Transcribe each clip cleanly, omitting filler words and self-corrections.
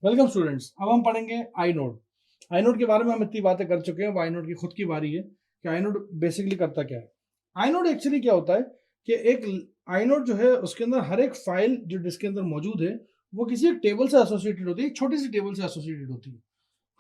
Welcome students. अब हम पढ़ेंगे आईनोड। आईनोड के बारे में हम इतनी बातें कर चुके हैं, अब आईनोड की खुद की बारी है कि आईनोड बेसिकली करता क्या है। आईनोड एक्चुअली क्या होता है कि एक आईनोड जो है उसके अंदर हर एक फाइल जो जिसके अंदर मौजूद है वो किसी एक टेबल से एसोसिएटेड होती है, एक छोटी सी टेबल से एसोसिएटेड होती है।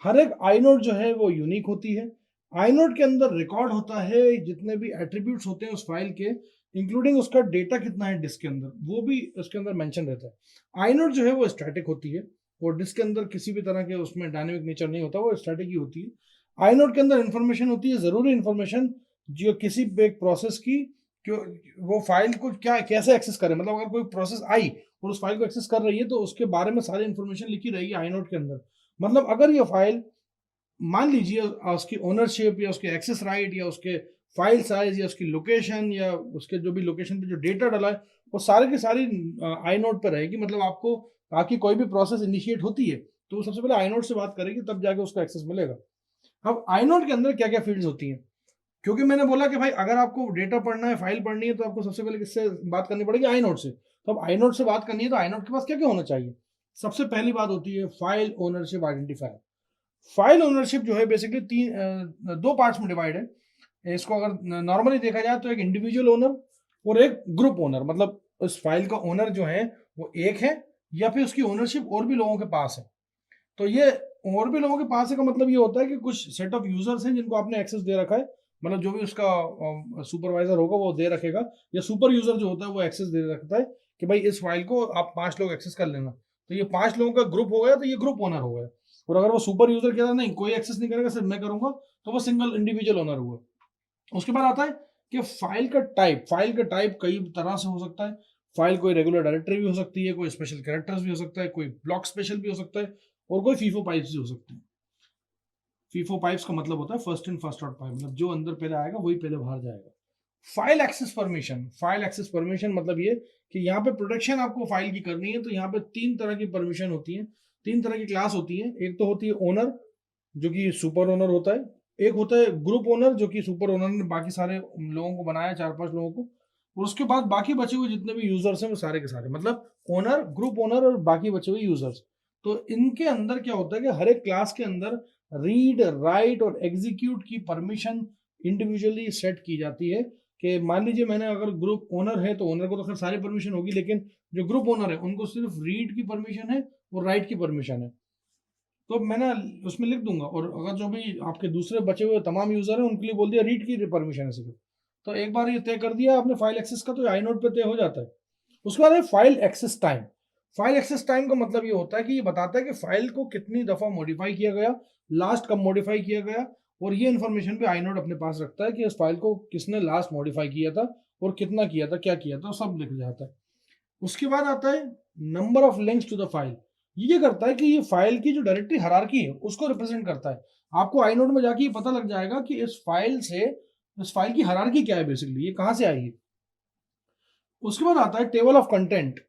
हर एक आईनोड जो है वो यूनिक होती है। आईनोड के अंदर रिकॉर्ड होता है जितने भी एट्रीब्यूट्स होते हैं उस फाइल के, इंक्लूडिंग उसका डेटा कितना है डिस्क के अंदर, वो भी उसके अंदर मेंशन रहता है। आईनोड जो है वो स्टैटिक होती है और डिस्क के अंदर किसी भी तरह के उसमें डायनेमिक नेचर नहीं होता, वो स्टैटिक ही होती है। आईनोड के अंदर इंफॉर्मेशन होती है, जरूरी इंफॉर्मेशन जो किसी भी एक प्रोसेस की क्यों वो फाइल को क्या कैसे एक्सेस करे, मतलब अगर कोई प्रोसेस आई और उस फाइल को एक्सेस कर रही है तो उसके बारे में सारी इंफॉर्मेशन लिखी रहेगी आईनोड के अंदर। मतलब अगर ये फाइल मान लीजिए उसकी ओनरशिप या उसके एक्सेस राइट या उसके फाइल साइज या उसकी लोकेशन या उसके जो भी लोकेशन पे जो डेटा डाला है वो सारे की सारी आई नोड पर रहेगी। मतलब आपको ताकि कोई भी प्रोसेस इनिशिएट होती है तो सबसे पहले आई नोड से बात करेगी, तब जाके उसको एक्सेस मिलेगा। अब आई नोड के अंदर क्या क्या फील्ड्स होती हैं, क्योंकि मैंने बोला कि भाई अगर आपको डेटा पढ़ना है, फाइल पढ़नी है, तो आपको सबसे पहले किससे बात करनी पड़ेगी, आई नोड से। तो अब आई नोड से बात करनी है तो आई नोड के पास क्या क्या होना चाहिए। सबसे पहली बात होती है file ownership identifier. File ownership जो है बेसिकली दो पार्ट्स में डिवाइड है। इसको अगर नॉर्मली देखा जाए तो एक इंडिविजुअल ओनर और एक ग्रुप ओनर। मतलब उस फाइल का ओनर जो है वो एक है या फिर उसकी ओनरशिप और भी लोगों के पास है। तो ये और भी लोगों के पास है का मतलब ये होता है कि कुछ सेट ऑफ यूजर्स हैं जिनको आपने एक्सेस दे रखा है। मतलब जो भी उसका सुपरवाइजर होगा वो दे रखेगा, या सुपर यूजर जो होता है वो एक्सेस दे रखता है कि भाई इस फाइल को आप 5 लोग एक्सेस कर लेना। तो ये 5 लोगों का ग्रुप हो गया, तो ये ग्रुप ओनर हो गया। और अगर वो सुपर यूजर कहता नहीं कोई एक्सेस नहीं करेगा, सिर्फ मैं करूंगा, तो वो सिंगल इंडिविजुअल ओनर हुआ। उसके बाद आता है कि फाइल का टाइप कई तरह से हो सकता है। फाइल कोई रेगुलर डायरेक्टरी भी हो सकती है, कोई स्पेशल कैरेक्टर्स भी हो सकता है, कोई ब्लॉक स्पेशल भी हो सकता है, और कोई फीफो पाइप्स भी हो सकते हैं। फीफो पाइप्स का मतलब होता है first in first out pipe, मतलब जो अंदर पहले आएगा वही पहले बाहर जाएगा। फाइल एक्सेस परमिशन मतलब ये कि यहाँ पे प्रोटेक्शन आपको फाइल की करनी है, तो यहाँ पे 3 तरह की परमिशन होती है, 3 तरह की क्लास होती है। एक तो होती है ओनर जो कि सुपर ओनर होता है, एक होता है ग्रुप ओनर जो कि सुपर ओनर ने बाकी सारे लोगों को बनाया, 4-5 लोगों को, और उसके बाद बाकी बचे हुए जितने भी यूजर्स हैं वो सारे के सारे, मतलब ओनर, ग्रुप ओनर और बाकी बचे हुए यूजर्स। तो इनके अंदर क्या होता है कि हर एक क्लास के अंदर रीड, राइट और एग्जीक्यूट की परमिशन इंडिविजुअली सेट की जाती है। कि मान लीजिए मैंने अगर ग्रुप ओनर है तो ओनर को तो खैर सारी परमिशन होगी, लेकिन जो ग्रुप ओनर है उनको सिर्फ रीड की परमिशन है और राइट की परमिशन है। तो मैं ना उसमें लिख दूंगा, और अगर जो भी आपके दूसरे बचे हुए तमाम यूजर हैं उनके लिए बोल दिया रीड की परमिशन है सिर्फ। तो एक बार ये तय कर दिया आपने फाइल एक्सेस का, तो आई नोट पे तय हो जाता है। उसके बाद है file access time. File access time का मतलब ये होता है कि ये बताता है कि फाइल को कितनी दफा मॉडिफाई किया गया, लास्ट कब मॉडिफाई किया गया, और ये इन्फॉर्मेशन भी आई नोट अपने पास रखता है कि इस फाइल को किसने लास्ट मॉडिफाई किया था और कितना किया था, क्या किया था, सब लिख जाता है। उसके बाद आता है number of links to the file. ये करता है कि ये फाइल की जो डायरेक्टरी हायरार्की है उसको रिप्रेजेंट करता है। आपको आई नोड में जाके ये पता लग जाएगा कि इस फाइल की हायरार्की क्या है, बेसिकली ये कहां से आई है। उसके बाद आता है टेबल ऑफ कंटेंट।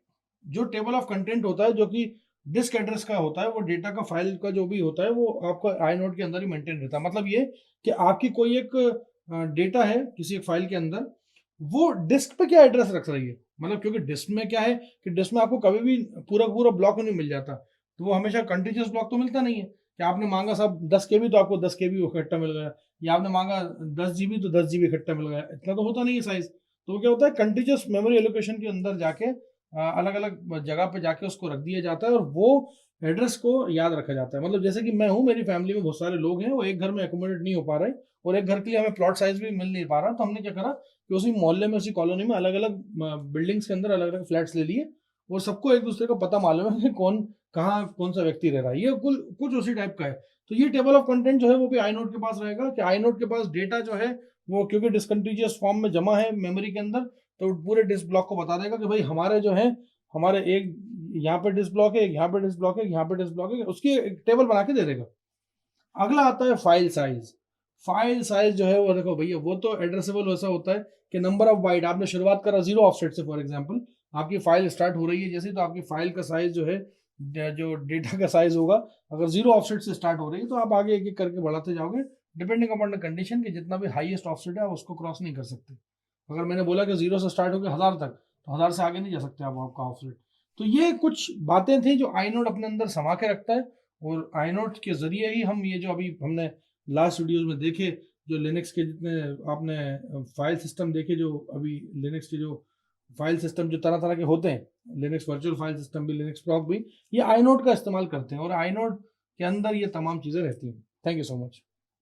जो टेबल ऑफ कंटेंट होता है जो कि डिस्क एड्रेस का होता है, वो डेटा का फाइल का जो भी होता है वो आपका आई नोड के अंदर ही मेंटेन रहता है। मतलब ये कि आपकी कोई एक डेटा है किसी एक फाइल के अंदर, वो डिस्क पे क्या एड्रेस रख रही है। मतलब क्योंकि डिस्क में क्या है कि डिस्क में आपको कभी भी पूरा पूरा ब्लॉक नहीं मिल जाता, तो वो हमेशा कंटिन्यूस ब्लॉक तो मिलता नहीं है कि आपने मांगा सब 10 KB तो आपको 10 KB इकट्ठा मिल गया, या आपने मांगा 10 GB तो 10 GB इकट्ठा मिल गया, इतना तो होता नहीं है साइज। तो वो क्या होता है कंटिन्यूस मेमोरी एलोकेशन के अंदर जाके अलग अलग जगह पे जाके उसको रख दिया जाता है और वो एड्रेस को याद रखा जाता है। मतलब जैसे कि मैं हूँ, मेरी फैमिली में बहुत सारे लोग हैं, वो एक घर में एकोमोडेट नहीं हो पा रहे और एक घर के लिए हमें प्लॉट साइज भी मिल नहीं पा रहा, तो हमने क्या करा कि उसी मोहल्ले में, उसी कॉलोनी में अलग अलग बिल्डिंग्स के अंदर अलग अलग फ्लैट्स ले लिए, और सबको एक दूसरे का पता मालूम है कि कौन कहाँ कौन सा व्यक्ति रह रहा है। ये कुल कुछ उसी टाइप का है। तो ये टेबल ऑफ कंटेंट जो है वो भी आई नोट के पास रहेगा कि आई नोट के पास डेटा जो है वो क्योंकि डिसकंटिन्यूअस फॉर्म में जमा है मेमोरी के अंदर, तो पूरे डिस्क ब्लॉक को बता देगा कि भाई हमारे जो है हमारे एक यहाँ पे डिस्क ब्लॉक है, एक यहाँ पे डिस्क ब्लॉक है, यहाँ पे डिस्क ब्लॉक है, उसकी एक टेबल बना के दे देगा। अगला आता है फाइल साइज। फाइल साइज जो है वो देखो भैया, वो तो एड्रेसेबल वैसा होता है कि नंबर ऑफ बाइट आपने शुरुआत करा 0 ऑफसेट से, फॉर एग्जांपल आपकी फाइल स्टार्ट हो रही है जैसे, तो आपकी फाइल का साइज जो है जो डेटा का साइज होगा, अगर 0 ऑफसेट से स्टार्ट हो रही है तो आप आगे एक एक करके बढ़ाते जाओगे डिपेंडिंग अपॉन द कंडीशन कि जितना भी हाईएस्ट ऑफसेट है आप उसको क्रॉस नहीं कर सकते। अगर मैंने बोला कि 0 से स्टार्ट होकर 1000 तक, तो 1000 से आगे नहीं जा सकते आप आपका ऑफसेट। तो ये कुछ बातें थी जो आइनोड अपने अंदर समा के रखता है, और आइनोड के ज़रिए ही हम ये जो अभी हमने लास्ट वीडियोज़ में देखे, जो लिनक्स के जितने आपने फाइल सिस्टम देखे, जो अभी लिनक्स के जो फाइल सिस्टम जो तरह-तरह के होते हैं, लिनक्स वर्चुअल फाइल सिस्टम भी, लिनक्स प्रॉक भी, ये आइनोड का इस्तेमाल करते हैं और आइनोड के अंदर ये तमाम चीज़ें रहती हैं। Thank you so much.